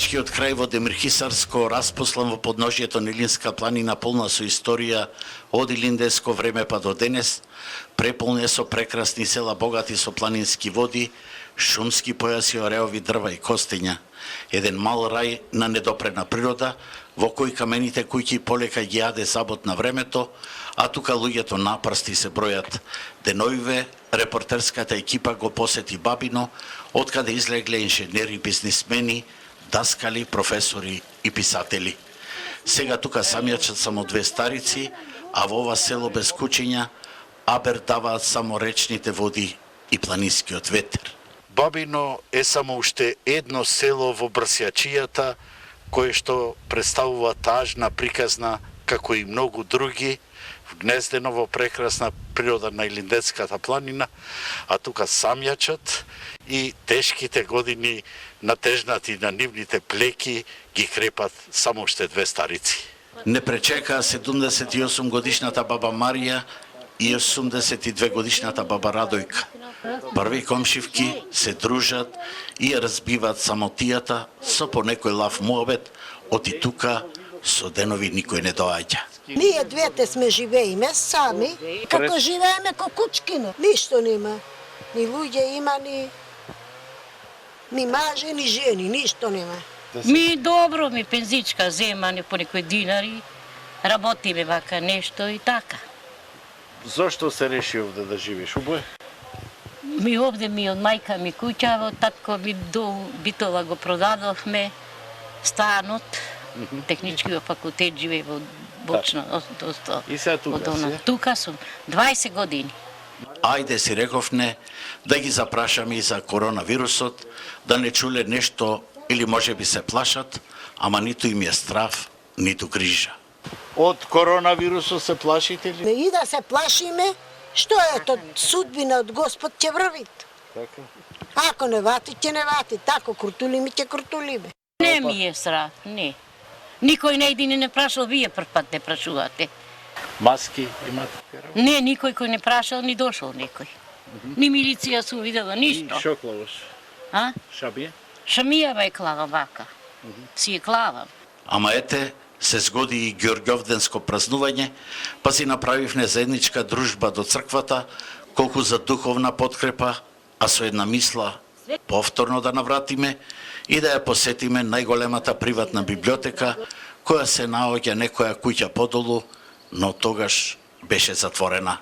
планинскиот крај во Демирхисарско, распослан во подножјето на Илинска планина, полна со историја од илиндеско време па до денес, преполне со прекрасни села, богати со планински води, шумски појаси, ореови дрва и костења. Еден мал рај на недопрена природа, во кој камените куќи полека ги јаде забот на времето, а тука луѓето напрсти се бројат. Деноиве репортерската екипа го посети Бабино, откаде излегле инженери, бизнисмени, даскали, професори и писатели. Сега тука самијачат само две старици, а во ова село без куќиња абер даваат само речните води и планинскиот ветер. Бабино е само уште едно село во Брсјачијата, кое што представува тажна, приказна, како и многу други, вгнездено во прекрасна природа на Илинденската планина, а тука самјачат и тешките години натежнати на нивните плеки ги крепат само уште две старици. Не пречекаа 78 годишната баба Марија и 82 годишната баба Радојка. Први комшивки се дружат и ја разбиваат самотијата со по некој лав муабет, оти тука со денови никој не доаѓа. Ние двете сме живееме сами, како живееме ко кучкино. Ништо нема. Ни луѓе има, ни маже, ни жени, ништо нема. Ми добро, ми пензичка земане по некој динари, работиме вака нешто и така. Зошто се реши овде да живееш? Убој? Ми овде ми од мајка ми куќа, во татко ми до Битола го продадовме, станот, техничкиот факултет живее во Бочно. И сега тука си? Тука сум, 20 години. Ајде си рековне да ги запрашаме и за коронавирусот, да не чуле нешто или може би се плашат, ама ниту им е страв, ниту грижа. Од коронавирусот се плашите ли? И да се плашиме, што е то судбина од Господ ќе врвит. Така. Ако не вати, ќе не вати. Тако крутулиме, ќе крутулиме. Не ми е страв, не. Никој не иди не прашал, вие прв пат не прашувате. Маски имате? Не, никој кој не прашал, ни дошол некој. Ни милиција сум видела, ништо. И шо клаваш? А? Шабија? Шамијава е клавам вака. Си е клавам. Ама ете, се згоди и Ѓорѓовденско празнување, па си направивме заедничка дружба до црквата, колку за духовна подкрепа, а со една мисла повторно да навратиме и да ја посетиме најголемата приватна библиотека, која се наоѓа некоја куќа подолу, но тогаш беше затворена.